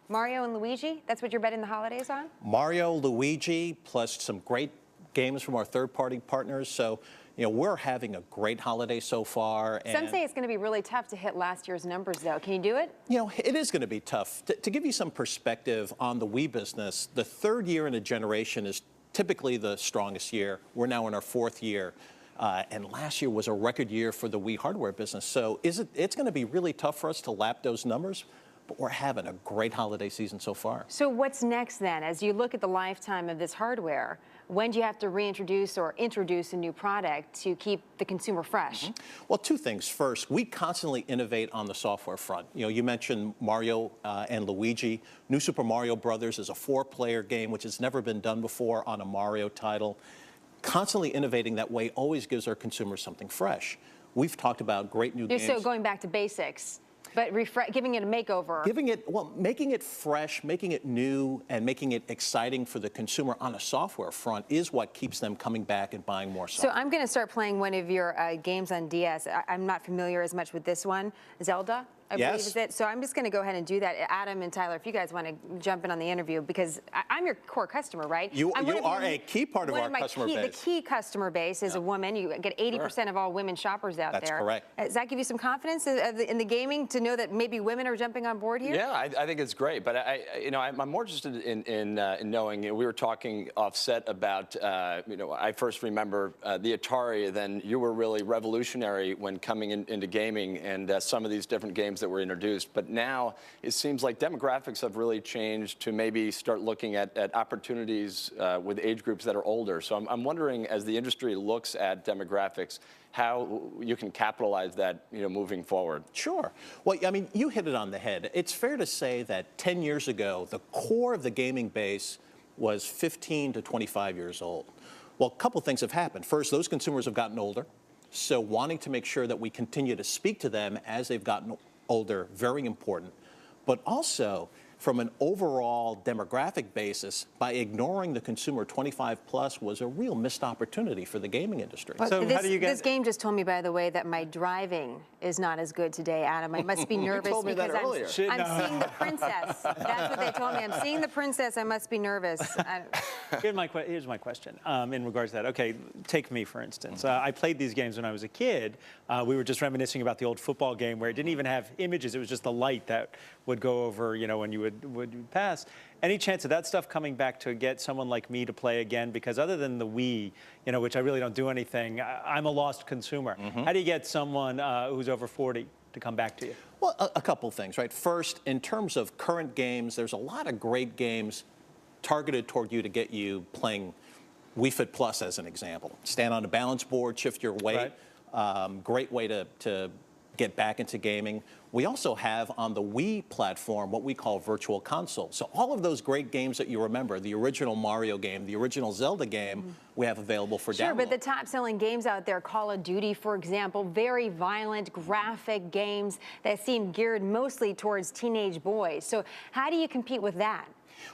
Mario and Luigi, that's what you're betting the holidays on? Mario, Luigi, plus some great games from our third-party partners. So, we're having a great holiday so far. And some say it's going to be really tough to hit last year's numbers, though. Can you do it? It is going to be tough. To give you some perspective on the Wii business, the third year in a generation is typically the strongest year. We're now in our fourth year. And last year was a record year for the Wii hardware business. So it's going to be really tough for us to lap those numbers. But we're having a great holiday season so far. So what's next then? As you look at the lifetime of this hardware, when do you have to reintroduce or introduce a new product to keep the consumer fresh? Well, two things. First, we constantly innovate on the software front. You mentioned Mario and Luigi. New Super Mario Brothers is a 4-player game, which has never been done before on a Mario title. Constantly innovating that way always gives our consumers something fresh. We've talked about great new games. So going back to basics. But giving it a makeover. Making it fresh, making it new, and making it exciting for the consumer on a software front is what keeps them coming back and buying more software. So I'm going to start playing one of your games on DS. I'm not familiar as much with this one. Zelda, I believe is it. So I'm just going to go ahead and do that. Adam and Tyler, if you guys want to jump in on the interview, because I'm your core customer, right? You are a key part of our customer base. The key customer base is a woman. You get 80% of all women shoppers out there. That's correct. Does that give you some confidence in the gaming to know that maybe women are jumping on board here? Yeah, I think it's great. But I'm more interested in knowing. We were talking offset about. I first remember the Atari. Then you were really revolutionary when coming into gaming and some of these different games that were introduced. But now it seems like demographics have really changed to maybe start looking at opportunities with age groups that are older. So I'm wondering, as the industry looks at demographics, how you can capitalize that, moving forward. Sure. Well, I mean, you hit it on the head. It's fair to say that 10 years ago, the core of the gaming base was 15 to 25 years old. Well, a couple things have happened. First, those consumers have gotten older. So wanting to make sure that we continue to speak to them as they've gotten older, very important. But also, from an overall demographic basis, by ignoring the consumer 25 plus was a real missed opportunity for the gaming industry. But so this game just told me, by the way, that my driving is not as good today, Adam. I must be nervous because I'm seeing the princess. That's what they told me. I'm seeing the princess. I must be nervous. Here's my question in regards to that. Okay, take me, for instance. I played these games when I was a kid. We were just reminiscing about the old football game where it didn't even have images. It was just the light that would go over, when you would pass. Any chance of that stuff coming back to get someone like me to play again? Because other than the Wii, which I really don't do anything, I'm a lost consumer. How do you get someone who's over 40 to come back to you? Well, a couple things, right? First, in terms of current games, there's a lot of great games targeted toward you to get you playing Wii Fit Plus, as an example. Stand on a balance board, shift your weight. Right. Great way to get back into gaming. We also have on the Wii platform what we call Virtual Console. So all of those great games that you remember, the original Mario game, the original Zelda game, we have available for download. Sure, but the top-selling games out there, Call of Duty, for example, very violent, graphic games that seem geared mostly towards teenage boys. So how do you compete with that?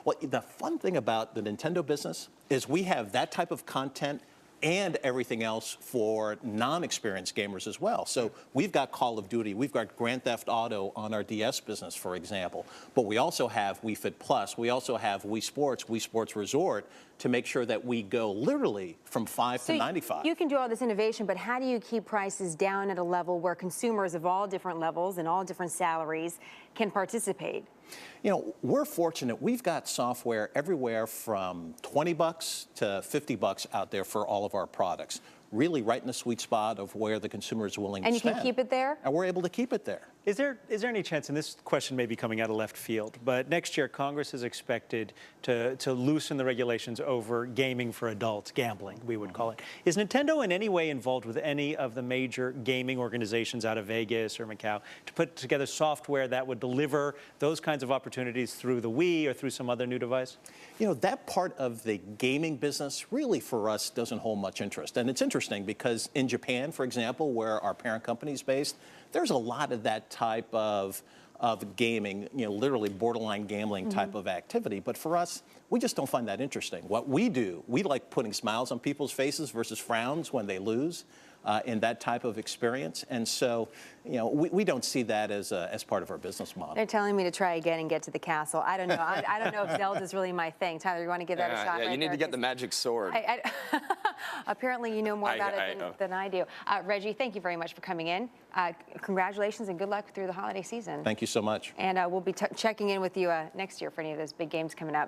Well, the fun thing about the Nintendo business is we have that type of content and everything else for non-experienced gamers as well. So we've got Call of Duty, we've got Grand Theft Auto on our DS business, for example. But we also have Wii Fit Plus, we also have Wii Sports Resort, to make sure that we go literally from 5 to 95. You can do all this innovation, but how do you keep prices down at a level where consumers of all different levels and all different salaries can participate? We're fortunate. We've got software everywhere from $20 to $50 out there for all of our products. Really right in the sweet spot of where the consumer is willing to spend. And you can keep it there? And we're able to keep it there. Is there any chance, and this question may be coming out of left field, but next year Congress is expected to loosen the regulations over gaming for adults, gambling, we would call it. Is Nintendo in any way involved with any of the major gaming organizations out of Vegas or Macau to put together software that would deliver those kinds of opportunities through the Wii or through some other new device? That part of the gaming business really for us doesn't hold much interest. And it's interesting because in Japan, for example, where our parent company is based, there's a lot of that type of gaming, literally borderline gambling type of activity. But for us, we just don't find that interesting. What we do, we like putting smiles on people's faces versus frowns when they lose. in that type of experience. And so, we don't see that as part of our business model. They're telling me to try again and get to the castle. I don't know. I don't know if Zelda's really my thing. Tyler, you want to give that a shot? Yeah, right you need there? to get the magic sword. Apparently, you know more about it than I do. Reggie, thank you very much for coming in. Congratulations and good luck through the holiday season. Thank you so much. And we'll be checking in with you next year for any of those big games coming up.